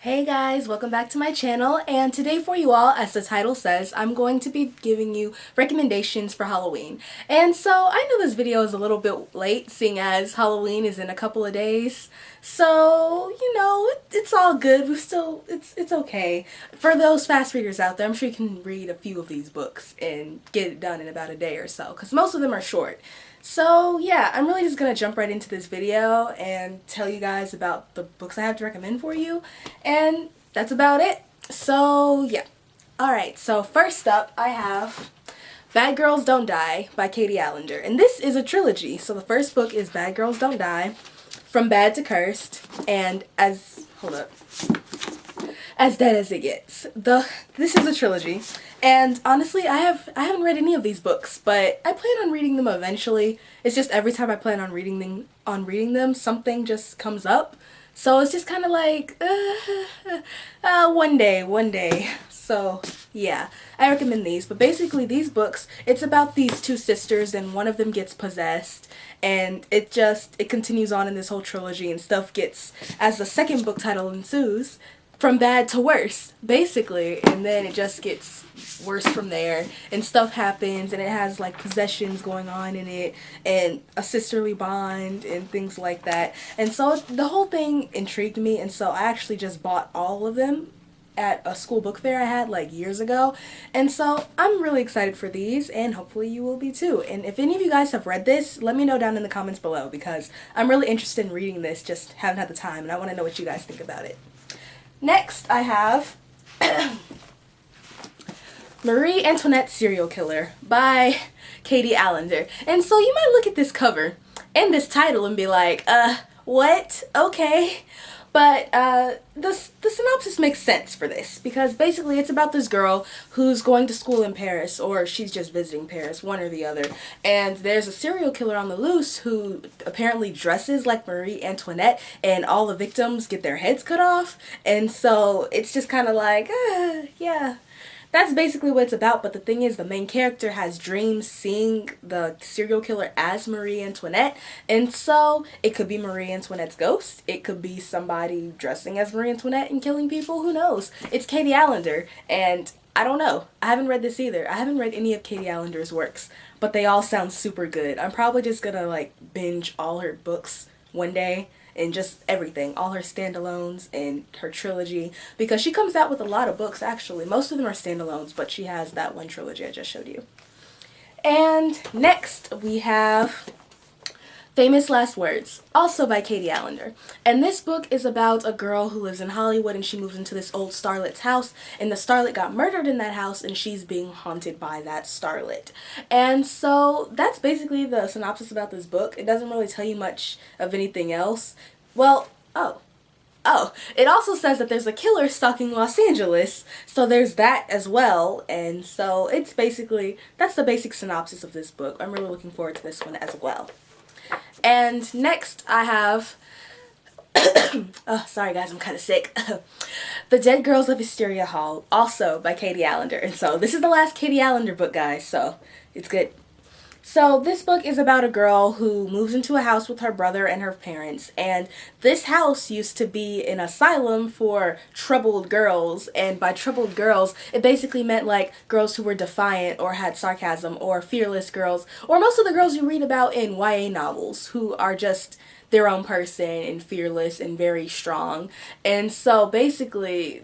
Hey guys, welcome back to my channel, and today for you all, as the title says, I'm going to be giving you recommendations for Halloween. And so I know this video is a little bit late, seeing as Halloween is in a couple of days. So, it's all good. It's okay. For those fast readers out there, I'm sure you can read a few of these books and get it done in about a day or so, because most of them are short. So yeah, I'm really just gonna jump right into this video and tell you guys about the books I have to recommend for you, and that's about it. So yeah. Alright, so first up I have Bad Girls Don't Die by Katie Allender, and this is a trilogy. So the first book is Bad Girls Don't Die, From Bad to Cursed, and As Dead as It Gets. This is a trilogy, and honestly, I haven't read any of these books, but I plan on reading them eventually. It's just every time I plan on reading them, something just comes up. So it's just kind of like one day. So yeah, I recommend these. But basically, these books, it's about these two sisters, and one of them gets possessed, and it continues on in this whole trilogy, and stuff gets, as the second book title ensues, from bad to worse, basically, and then it just gets worse from there, and stuff happens, and it has like possessions going on in it, and a sisterly bond, and things like that. And so the whole thing intrigued me, and so I actually just bought all of them at a school book fair I had like years ago, and so I'm really excited for these, and hopefully you will be too. And if any of you guys have read this, let me know down in the comments below, because I'm really interested in reading this, just haven't had the time, and I want to know what you guys think about it. Next, I have Marie Antoinette Serial Killer by Katie Allender. And so you might look at this cover and this title and be like, what? Okay. But the synopsis makes sense for this, because basically it's about this girl who's going to school in Paris, or she's just visiting Paris, one or the other, and there's a serial killer on the loose who apparently dresses like Marie Antoinette, and all the victims get their heads cut off, and so it's just kind of like, yeah. That's basically what it's about, but the thing is, the main character has dreams seeing the serial killer as Marie Antoinette, and so it could be Marie Antoinette's ghost, it could be somebody dressing as Marie Antoinette and killing people, who knows? It's Katie Allender, and I don't know. I haven't read this either. I haven't read any of Katie Allender's works, but they all sound super good. I'm probably just gonna like binge all her books one day, and just everything, all her standalones and her trilogy, because she comes out with a lot of books actually. Most of them are standalones, but she has that one trilogy I just showed you. And next we have Famous Last Words, also by Katie Allender. And this book is about a girl who lives in Hollywood, and she moves into this old starlet's house, and the starlet got murdered in that house, and she's being haunted by that starlet. And so that's basically the synopsis about this book. It doesn't really tell you much of anything else. Well, it also says that there's a killer stalking Los Angeles, so there's that as well, and so it's basically, that's the basic synopsis of this book. I'm really looking forward to this one as well. And next I have, oh, sorry guys, I'm kind of sick. The Dead Girls of Asteria Hall, also by Katie Allender. And so this is the last Katie Allender book, guys, so it's good. So this book is about a girl who moves into a house with her brother and her parents, and this house used to be an asylum for troubled girls, and by troubled girls, it basically meant like girls who were defiant or had sarcasm, or fearless girls, or most of the girls you read about in YA novels who are just their own person and fearless and very strong. And so basically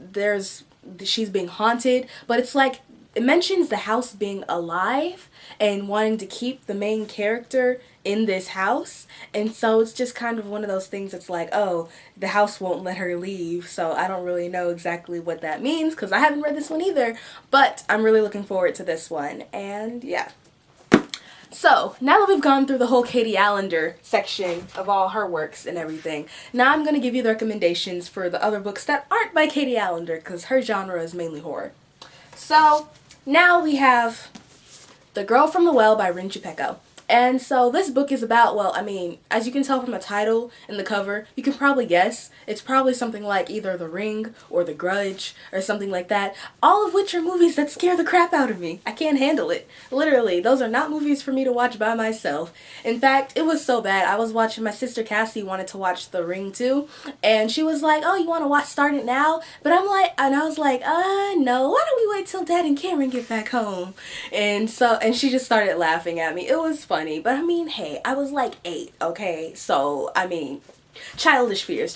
she's being haunted, but it's like, it mentions the house being alive and wanting to keep the main character in this house, and so it's just kind of one of those things that's like, oh, the house won't let her leave. So I don't really know exactly what that means, because I haven't read this one either, but I'm really looking forward to this one. And yeah. So, now that we've gone through the whole Katie Allender section of all her works and everything, now I'm going to give you the recommendations for the other books that aren't by Katie Allender, because her genre is mainly horror. So, now we have The Girl from the Well by Rin Chupeco. And so this book is about, well, I mean, as you can tell from the title and the cover, you can probably guess. It's probably something like either The Ring or The Grudge or something like that. All of which are movies that scare the crap out of me. I can't handle it. Literally, those are not movies for me to watch by myself. In fact, it was so bad. I was watching, my sister Cassie wanted to watch The Ring too. And she was like, oh, you want to start it now? But I was like, no, why don't we wait till Dad and Cameron get back home? And she just started laughing at me. It was funny, but I mean, hey, I was like 8, okay? So, I mean, childish fears,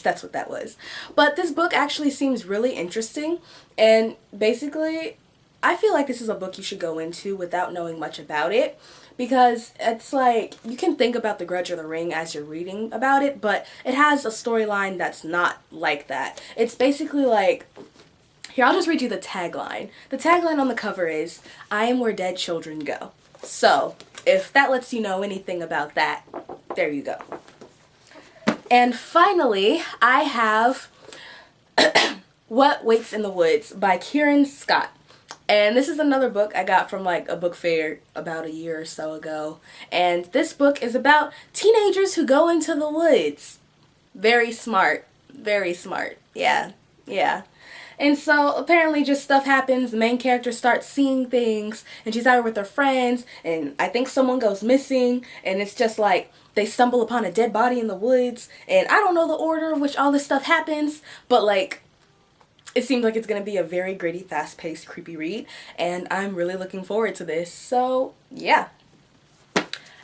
that's what that was. But this book actually seems really interesting, and basically, I feel like this is a book you should go into without knowing much about it, because it's like, you can think about The Grudge or The Ring as you're reading about it, but it has a storyline that's not like that. It's basically like, here, I'll just read you the tagline. The tagline on the cover is, I am where dead children go. So, if that lets you know anything about that, there you go. And finally, I have What Waits in the Woods by Kieran Scott. And this is another book I got from like a book fair about a year or so ago. And this book is about teenagers who go into the woods. Very smart. Very smart. Yeah. Yeah. And so apparently just stuff happens, the main character starts seeing things, and she's out with her friends, and I think someone goes missing, and it's just like they stumble upon a dead body in the woods, and I don't know the order of which all this stuff happens, but like, it seems like it's going to be a very gritty, fast-paced, creepy read, and I'm really looking forward to this, so yeah.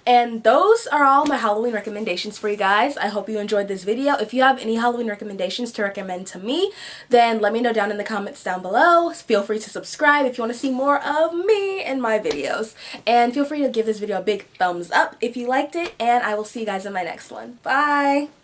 And those are all my Halloween recommendations for you guys. I hope you enjoyed this video. If you have any Halloween recommendations to recommend to me, then let me know down in the comments down below. Feel free to subscribe if you want to see more of me and my videos. And feel free to give this video a big thumbs up if you liked it. And I will see you guys in my next one. Bye!